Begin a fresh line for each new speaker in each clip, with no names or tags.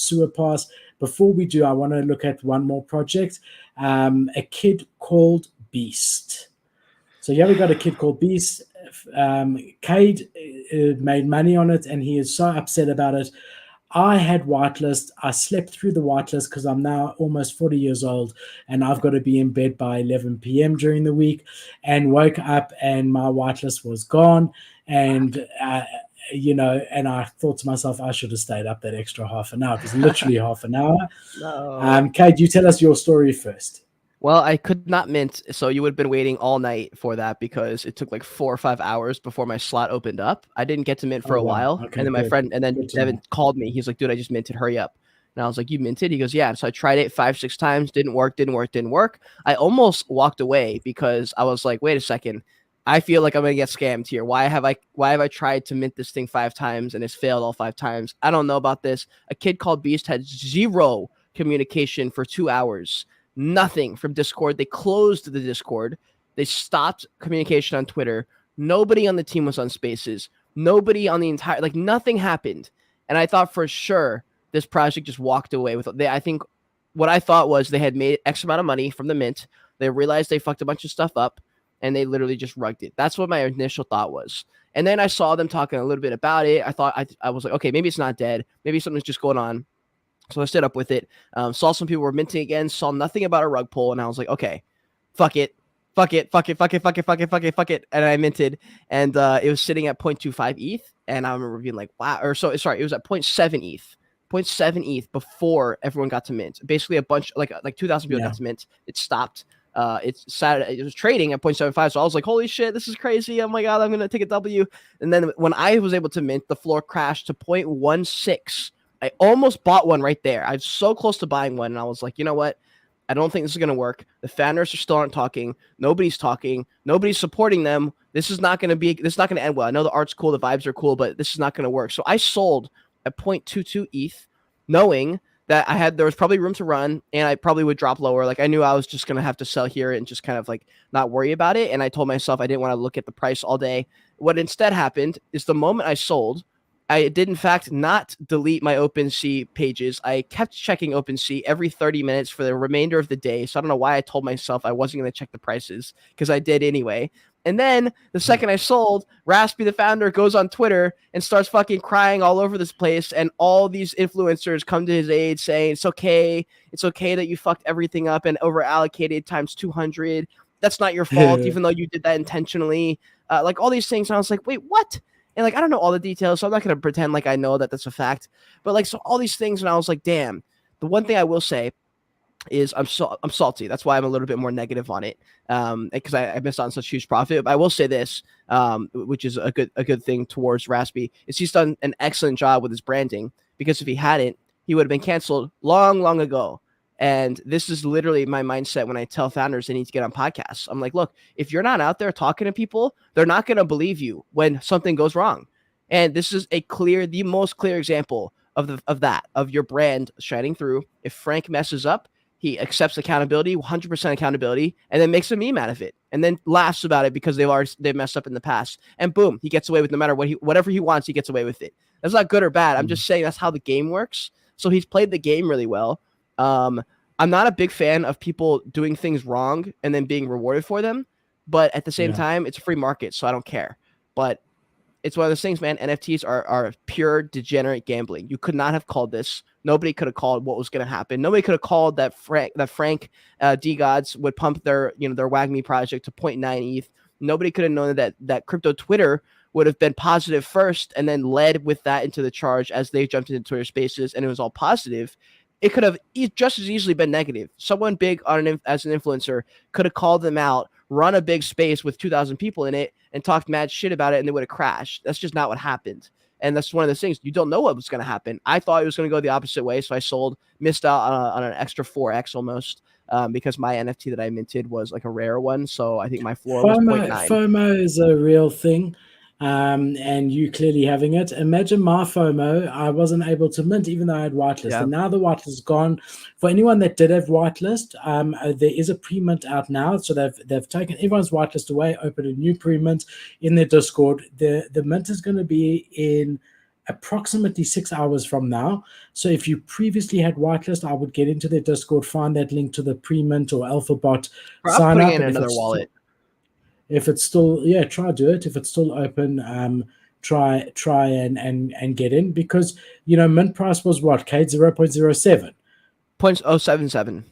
sewer pass. Before we do, I want to look at one more project, a kid called Beast. So you ever got a kid called Beast? Cade made money on it, and he is so upset about it. I had whitelist. I slept through the whitelist because I'm now almost 40 years old and I've got to be in bed by 11 p.m. during the week, and woke up and my whitelist was gone. And, and I thought to myself, I should have stayed up that extra half an hour. It was literally half an hour.
No.
Kate, you tell us your story first.
Well, I could not mint, so you would have been waiting all night for that because it took like 4 or 5 hours before my slot opened up. I didn't get to mint for a while,
Okay,
and then my friend, and then Devin called me. He's like, "Dude, I just minted. Hurry up!" And I was like, "You minted?" He goes, "Yeah." So I tried it 5, 6 times. Didn't work. I almost walked away because I was like, "Wait a second. I feel like I'm gonna get scammed here. Why have I tried to mint this thing 5 times and it's failed all 5 times? I don't know about this." A kid called Beast had 0 communication for 2 hours. Nothing from Discord. They closed the Discord. They stopped communication on Twitter. Nobody on the team was on Spaces. Nobody on the entire, like, nothing happened. And I thought for sure this project just walked away with. I think what I thought was they had made X amount of money from the mint. They realized they fucked a bunch of stuff up, and they literally just rugged it. That's what my initial thought was. And then I saw them talking a little bit about it. I thought I was like, okay, maybe it's not dead. Maybe something's just going on. So I stood up with it, saw some people were minting again, saw nothing about a rug pull, and I was like, okay, fuck it. And I minted, and it was sitting at 0.25 ETH, and I remember being like, wow, it was at 0.7 ETH. 0.7 ETH before everyone got to mint. Basically a bunch, like 2,000 people got to mint. It stopped. It was trading at 0.75, so I was like, holy shit, this is crazy. Oh my God, I'm going to take a W. And then when I was able to mint, the floor crashed to 0.16. I almost bought one right there. I was so close to buying one, and I was like, you know what? I don't think this is going to work. The founders still aren't talking. Nobody's talking. Nobody's supporting them. This is not going to end well. I know the art's cool, the vibes are cool, but this is not going to work. So I sold at 0.22 ETH, knowing that there was probably room to run, and I probably would drop lower. Like, I knew I was just going to have to sell here and just kind of like not worry about it. And I told myself I didn't want to look at the price all day. What instead happened is the moment I sold, I did, in fact, not delete my OpenSea pages. I kept checking OpenSea every 30 minutes for the remainder of the day. So I don't know why I told myself I wasn't going to check the prices, because I did anyway. And then the second I sold, Raspy, the founder, goes on Twitter and starts fucking crying all over this place. And all these influencers come to his aid saying, it's okay that you fucked everything up and over allocated times 200. That's not your fault, even though you did that intentionally. Like all these things. And I was like, wait, what? And like, I don't know all the details, so I'm not going to pretend like I know that that's a fact. But like, so all these things, and I was like, damn. The one thing I will say is I'm salty. That's why I'm a little bit more negative on it, because I missed out on such huge profit. But I will say this, which is a good thing towards Raspy, is he's done an excellent job with his branding. Because if he hadn't, he would have been canceled long ago. And this is literally my mindset when I tell founders they need to get on podcasts. I'm like, look, if you're not out there talking to people, they're not going to believe you when something goes wrong. And this is the most clear example of your brand shining through. If Frank messes up, he accepts accountability, 100% accountability, and then makes a meme out of it, and then laughs about it because they've messed up in the past. And boom, he gets away with no matter whatever he wants, he gets away with it. That's not good or bad. I'm just saying that's how the game works. So he's played the game really well. I'm not a big fan of people doing things wrong and then being rewarded for them, but at the same time, it's a free market, so I don't care. But it's one of those things, man. NFTs are pure degenerate gambling. You could not have called this. Nobody could have called what was going to happen. Nobody could have called that Frank D Gods would pump their WAGMI project to 0.9 ETH. Nobody could have known that crypto Twitter would have been positive first and then led with that into the charge as they jumped into Twitter Spaces, and it was all positive. It could have just as easily been negative. Someone big as an influencer could have called them out, run a big space with 2,000 people in it, and talked mad shit about it, and they would have crashed. That's just not what happened. And that's one of those things. You don't know what was going to happen. I thought it was going to go the opposite way, so I sold, missed out on an extra 4x almost, because my NFT that I minted was like a rare one. So I think my floor was 0.9.
FOMO is a real thing. And you clearly having it. Imagine my FOMO. I wasn't able to mint even though I had whitelist. And now the whitelist is gone. For anyone that did have whitelist, there is a pre-mint out now. So they've taken everyone's whitelist away, opened a new pre-mint in their Discord. The mint is going to be in approximately 6 hours from now. So if you previously had whitelist, I would get into their Discord, find that link to the pre-mint or alpha bot,
I'm
sign
putting
up,
it in
and
another wallet.
if it's still, yeah, try do it. If it's still open, try and get in, because mint price was what, Kate? 0.07.
0.077.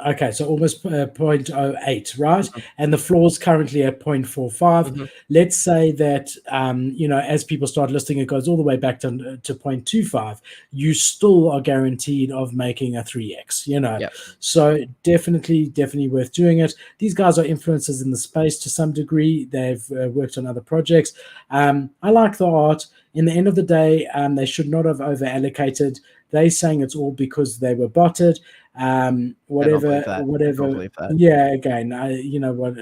Okay, so almost 0.08, right?
Mhm.
And the floor is currently at 0.45.
Mhm.
Let's say that, as people start listing, it goes all the way back to 0.25. You still are guaranteed of making a 3x,
Yep.
So definitely worth doing it. These guys are influencers in the space to some degree. They've worked on other projects. I like the art. In the end of the day, they should not have over allocated. They're saying it's all because they were botted. Whatever.
I don't believe that.
Yeah, again,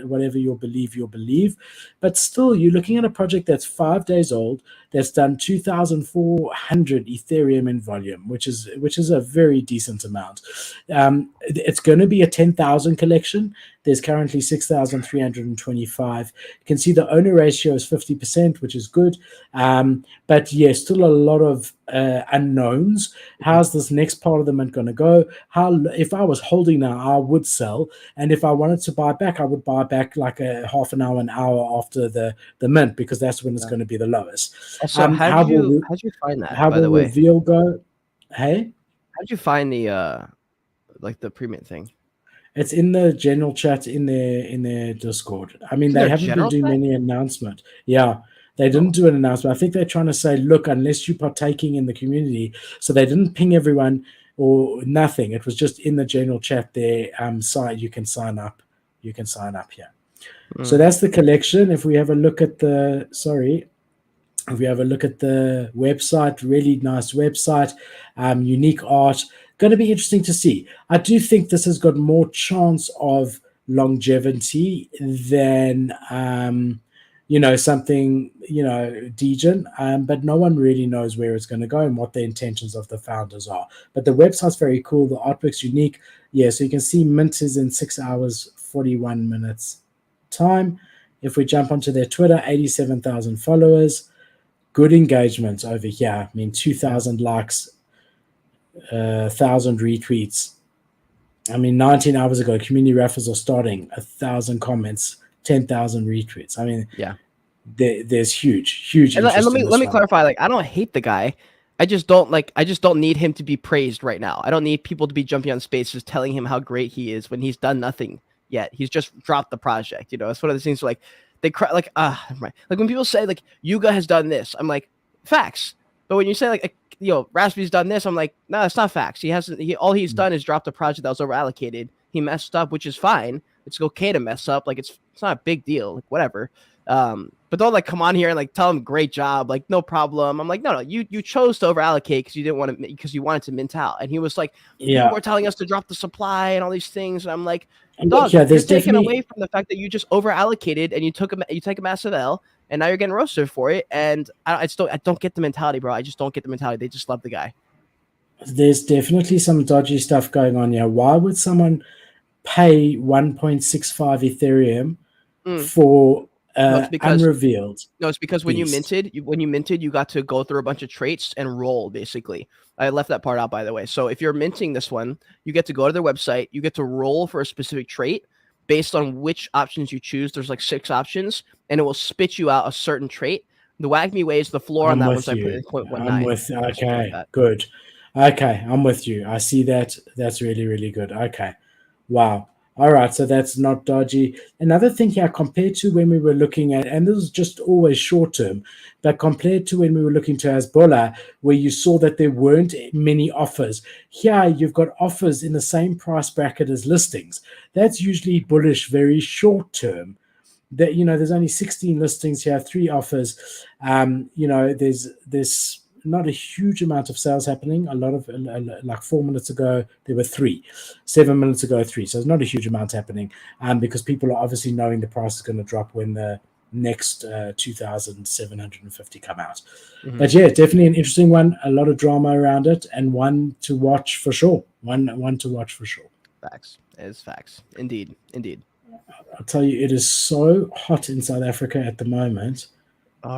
whatever you'll believe. But still, you're looking at a project that's 5 days old, that's done 2,400 Ethereum in volume, which is a very decent amount. It's going to be a 10,000 collection. There's currently 6,325. You can see the owner ratio is 50%, which is good. But yes, still a lot of unknowns. How's this next part of the mint going to go? If I was holding now, I would sell, and if I wanted to buy back, I would buy back like a half an hour after the mint, because that's when it's going to be the lowest.
Also, how did you find that?
How
By the
will
way,
reveal go? Hey,
how did you find the like the pre-mint thing?
it's in the general chat in their Discord. I mean,
It's in
they
their
haven't been
general
doing
chat?
any announcement. Yeah, they didn't do an announcement. I think they're trying to say, look, unless you're partaking in the community, so they didn't ping everyone or nothing. It was just in the general chat there. Site you can sign up. You can sign up here. So that's the collection. If we have a look at the website, really nice website, unique art. Going to be interesting to see. I do think this has got more chance of longevity than something Degen, but no one really knows where it's going to go and what the intentions of the founders are. But the website's very cool. The artwork's unique. Yeah, so you can see mint is in 6 hours 41 minutes time. If we jump onto their Twitter, 87,000 followers. Good engagement over here. I mean, 2,000 likes, 1,000 retweets. I mean, 19 hours ago, community raffles are starting. 1,000 comments, 10,000 retweets. I mean,
Yeah.
There's huge interest.
And let me
one.
clarify. Like, I don't hate the guy. I just don't need him to be praised right now. I don't need people to be jumping on spaces telling him how great he is when he's done nothing yet. He's just dropped the project. It's one of those things where, like, they cry like when people say like Yuga has done this, I'm like, facts. But when you say like Raspy's done this, I'm like, no, that's not facts. He hasn't. All he's done is dropped a project that was over allocated. He messed up, which is fine. It's okay to mess up. Like it's not a big deal. Like whatever. But don't like come on here and like tell him great job. Like no problem. I'm like, no. You chose to over allocate because you didn't want to, because you wanted to mint out. And he was like, people were telling us to drop the supply and all these things. And I'm like, dog, you're taken away from the fact that you just over allocated and you take a massive L, and now you're getting roasted for it. And I don't get the mentality, bro. I just don't get the mentality. They just love the guy.
There's definitely some dodgy stuff going on here. Why would someone pay 1.65 Ethereum for unrevealed?
No, it's because when you minted, you got to go through a bunch of traits and roll, basically. I left that part out, by the way. So if you're minting this one, you get to go to their website, you get to roll for a specific trait based on which options you choose. There's like 6 options, and it will spit you out a certain trait. The Wagme way is the floor on that one, so I put it in 0.19.
I'm with okay, good. Okay, I'm with you. I see that. That's really, really good. Okay. Wow. All right, so that's not dodgy. Another thing here, compared to when we were looking at, and this is just always short term, but compared to when we were looking to Hezbollah, where you saw that there weren't many offers, here you've got offers in the same price bracket as listings. That's usually bullish, very short term. That there's only 16 listings here, 3 offers. There's not a huge amount of sales happening. A lot of like 4 minutes ago there were 3, 7 minutes ago 3. So there's not a huge amount happening, because people are obviously knowing the price is going to drop when the next 2,750 come out. But yeah, definitely an interesting one. A lot of drama around it, and one to watch for sure. One to watch for sure.
Facts. It is facts. Indeed.
I'll tell you, it is so hot in South Africa at the moment.